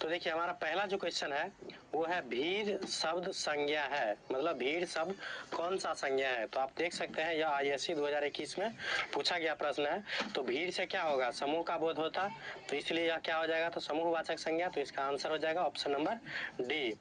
तो देखिए हमारा पहला जो क्वेश्चन है वो है भीड़ शब्द संज्ञा है, मतलब भीड़ शब्द कौन सा संज्ञा है। तो आप देख सकते हैं यह आईएससी 2021 में पूछा गया प्रश्न है। तो भीड़ से क्या होगा, समूह का बोध होता, तो इसलिए यह क्या हो जाएगा, तो समूहवाचक संज्ञा। तो इसका आंसर हो जाएगा ऑप्शन नंबर डी।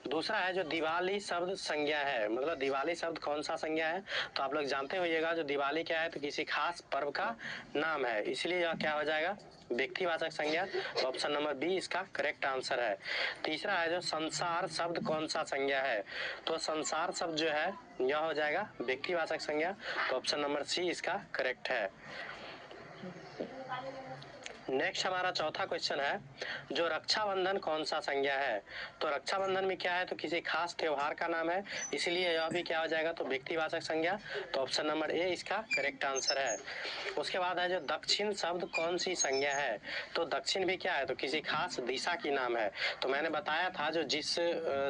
दूसरा है जो दिवाली शब्द संज्ञा है, मतलब दिवाली शब्द कौन सा संज्ञा है। तो आप लोग जानते होइएगा जो दिवाली क्या है, तो किसी खास पर्व का नाम है, इसलिए यह क्या हो जाएगा, व्यक्तिवाचक संज्ञा। तो ऑप्शन नंबर बी इसका करेक्ट आंसर है। तीसरा है जो संसार शब्द कौन सा संज्ञा है। तो संसार शब्द जो है यह हो जाएगा व्यक्तिवाचक संज्ञा। तो ऑप्शन नंबर सी इसका करेक्ट है। नेक्स्ट हमारा चौथा क्वेश्चन है जो रक्षाबंधन कौन सा संज्ञा है। तो रक्षाबंधन में क्या है, तो किसी खास त्योहार का नाम है, इसलिए यह भी क्या हो जाएगा, तो व्यक्तिवाचक संज्ञा। तो ऑप्शन नंबर ए इसका करेक्ट आंसर है। उसके बाद है जो दक्षिण शब्द कौन सी संज्ञा है। तो दक्षिण भी क्या है, तो किसी खास दिशा की नाम है। तो मैंने बताया था जो जिस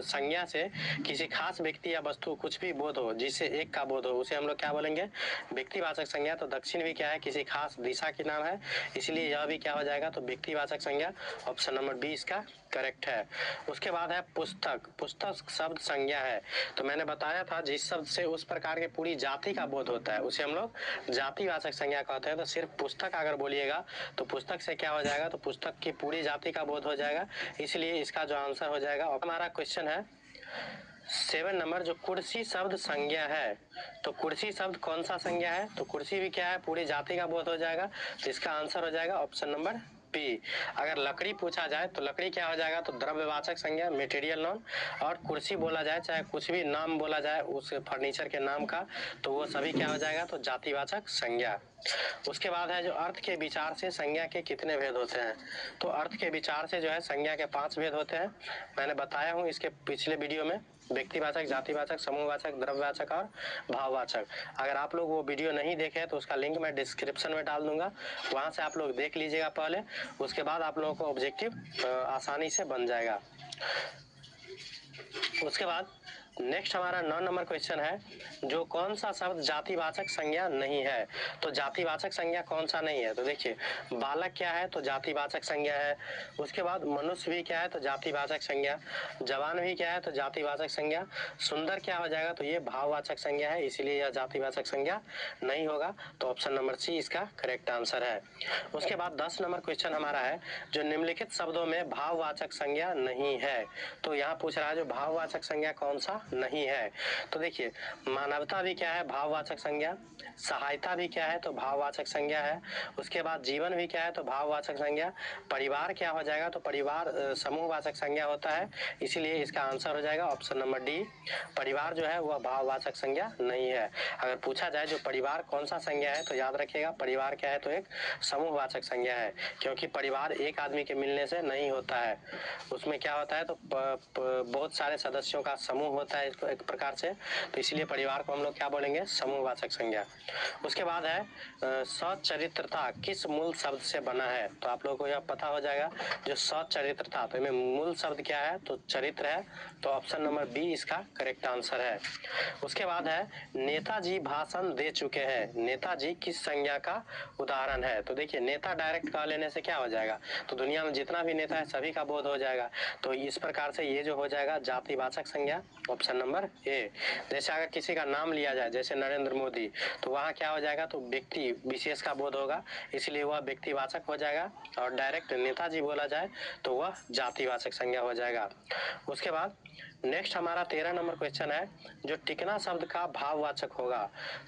संज्ञा से किसी खास व्यक्ति या वस्तु कुछ भी बोध हो, जिससे एक का बोध हो, उसे हम लोग क्या बोलेंगे, व्यक्तिवाचक संज्ञा। तो दक्षिण भी क्या है, किसी खास दिशा की नाम है, इसलिए यह भी क्या हो जाएगा, तो व्यक्तिवाचक संज्ञा। ऑप्शन नंबर बी इसका करेक्ट है। उसके बाद है पुस्तक, पुस्तक शब्द संज्ञा है। तो मैंने बताया था जिस शब्द से उस प्रकार के पूरी जाति का बोध होता है उसे हम लोग जातिवाचक संज्ञा कहते हैं। तो सिर्फ पुस्तक अगर बोलिएगा तो पुस्तक से क्या हो जाएगा, तो पुस्तक की पूरी जाति का बोध हो जाएगा, इसलिए इसका जो आंसर हो जाएगा। हमारा क्वेश्चन है 7 नंबर जो कुर्सी शब्द संज्ञा है। तो कुर्सी शब्द कौन सा संज्ञा है, तो कुर्सी भी क्या है, पूरी जाति का बोध हो जाएगा। तो इसका आंसर हो जाएगा ऑप्शन नंबर बी। अगर लकड़ी पूछा जाए तो लकड़ी क्या हो जाएगा, तो द्रव्यवाचक संज्ञा, मटेरियल नाउन। और कुर्सी बोला जाए, चाहे कुछ भी नाम बोला जाए उस फर्नीचर के नाम का, तो वो सभी क्या हो जाएगा, तो जातिवाचक संज्ञा। उसके बाद है जो अर्थ के विचार से संज्ञा के कितने भेद होते हैं। तो अर्थ के विचार से जो है संज्ञा के 5 भेद होते हैं। मैंने बताया हूँ इसके पिछले वीडियो में, व्यक्तिवाचक, जातिवाचक, समूहवाचक, द्रव्यवाचक और भाववाचक। अगर आप लोग वो वीडियो नहीं देखे तो उसका लिंक मैं डिस्क्रिप्शन में डाल दूंगा, वहां से आप लोग देख लीजिएगा पहले, उसके बाद आप लोगों को ऑब्जेक्टिव आसानी से बन जाएगा। उसके बाद नेक्स्ट हमारा 9 नंबर क्वेश्चन है जो कौन सा शब्द जातिवाचक संज्ञा नहीं है। तो जातिवाचक संज्ञा कौन सा नहीं है, तो देखिए बालक क्या है, तो जातिवाचक संज्ञा है। उसके बाद मनुष्य भी क्या है, तो जातिवाचक संज्ञा। जवान भी क्या है, तो जातिवाचक संज्ञा। सुंदर क्या हो जाएगा, तो ये भाववाचक संज्ञा है, इसीलिए यह जातिवाचक संज्ञा नहीं होगा। तो ऑप्शन नंबर सी इसका करेक्ट आंसर है। उसके बाद 10 नंबर क्वेश्चन हमारा है जो निम्नलिखित शब्दों में भाववाचक संज्ञा नहीं है। तो यहाँ पूछ रहा है जो भाववाचक संज्ञा कौन सा नहीं है। तो देखिए मानवता भी क्या है, भाववाचक संज्ञा। सहायता भी क्या है, तो भाववाचक संज्ञा है। उसके बाद जीवन भी क्या है, तो भाववाचक संज्ञा। परिवार क्या हो जाएगा, तो परिवार समूहवाचक संज्ञा होता है, इसीलिए इसका आंसर हो जाएगा ऑप्शन नंबर डी। परिवार जो है वह भाववाचक संज्ञा नहीं है। अगर पूछा जाए जो परिवार कौन सा संज्ञा है, तो याद रखिएगा परिवार क्या है, तो एक समूहवाचक संज्ञा है, क्योंकि परिवार एक आदमी के मिलने से नहीं होता है, उसमें क्या होता है, तो बहुत सारे सदस्यों का समूह होता है एक प्रकार से, तो इसलिए परिवार को हम लोग क्या बोलेंगे, समूहवाचक संज्ञा। उसके बाद है सचरित्रता किस मूल शब्द से बना है। तो आप लोगों को यह पता हो जाएगा जो सचरित्रता, तो इनमें मूल शब्द क्या है, तो चरित्र है। तो ऑप्शन नंबर बी इसका करेक्ट आंसर है। उसके बाद है नेताजी भाषण दे चुके हैं, नेताजी किस संज्ञा का उदाहरण है। तो देखिए नेता डायरेक्ट कह लेने से क्या हो जाएगा, तो दुनिया में जितना भी नेता है सभी का बोध हो जाएगा। तो इस प्रकार से ये जो हो जाएगा जातिवाचक संज्ञा, ऑप्शन नंबर ए। जैसे अगर किसी का नाम लिया जाए जैसे नरेंद्र मोदी, तो वहाँ क्या हो जाएगा, तो व्यक्ति विशेष का बोध होगा, इसलिए वह व्यक्तिवाचक हो जाएगा। और डायरेक्ट नेताजी बोला जाए तो वह जातिवाचक संज्ञा हो जाएगा। उसके बाद नेक्स्ट हमारा 13 नंबर क्वेश्चन है जो टिकना शब्द का भाववाचक होगा।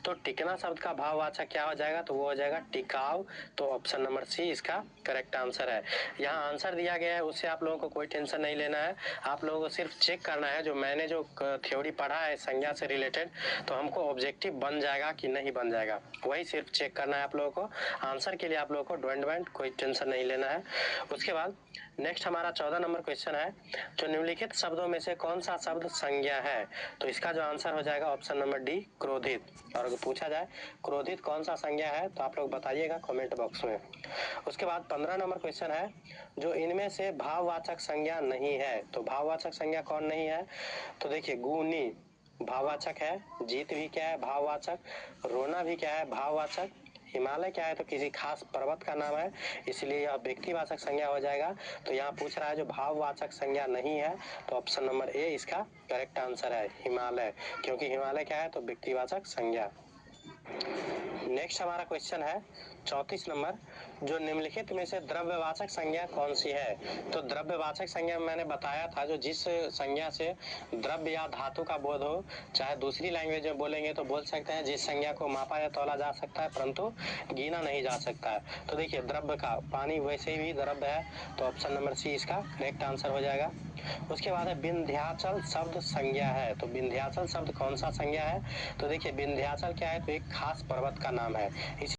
तो टिकना शब्द का भाववाचक क्या हो जाएगा, तो वो हो जाएगा टिकाऊ। तो ऑप्शन नंबर सी इसका करेक्ट आंसर है। यहाँ आंसर दिया गया है, उससे आप लोगों को कोई टेंशन नहीं लेना है, आप लोगों को सिर्फ चेक करना है जो मैंने जो थ्योरी पढ़ा है संज्ञा से रिलेटेड, तो हमको ऑब्जेक्टिव बन जाएगा कि नहीं बन जाएगा, वही सिर्फ चेक करना है आप लोगों को। आंसर के लिए आप लोगों को डोंट कोई टेंशन नहीं लेना है। उसके बाद नेक्स्ट हमारा 14 नंबर क्वेश्चन है जो निम्नलिखित शब्दों में से कौन सा शब्द संज्ञा है। तो इसका जो आंसर हो जाएगा ऑप्शन नंबर डी क्रोधित। और अगर पूछा जाए क्रोधित कौन सा संज्ञा है, तो आप लोग बताइएगा कमेंट बॉक्स में। उसके बाद 15 नंबर क्वेश्चन है जो इनमें से भाववाचक संज्ञा नहीं है। तो भाववाचक संज्ञा कौन नहीं है, तो देखिए गुनी भाववाचक है, जीत भी क्या है भाववाचक, रोना भी क्या है भाववाचक, हिमालय क्या है तो किसी खास पर्वत का नाम है, इसलिए यह व्यक्तिवाचक संज्ञा हो जाएगा। तो यहाँ पूछ रहा है जो भाववाचक संज्ञा नहीं है, तो ऑप्शन नंबर ए इसका करेक्ट आंसर है, हिमालय, क्योंकि हिमालय क्या है तो व्यक्तिवाचक संज्ञा। नेक्स्ट हमारा क्वेश्चन है 34 नंबर, जो निम्नलिखित में से द्रव्यवाचक संज्ञा कौन सी है? तो द्रव्यवाचक संज्ञा मैंने बताया था, जो जिस संज्ञा से द्रव्य या धातु का बोध हो, चाहे दूसरी लैंग्वेज में बोलेंगे तो बोल सकते हैं जिस संज्ञा को मापा या तौला जा सकता है परंतु गिना नहीं जा सकता है। तो देखिए द्रव्य का, पानी वैसे भी द्रव्य है, तो ऑप्शन नंबर सी इसका करेक्ट आंसर हो जाएगा। उसके बाद है विंध्याचल शब्द संज्ञा है, तो विंध्याचल शब्द कौन सा संज्ञा है? तो देखिए विंध्याचल क्या है तो एक खास पर्वत का नाम है।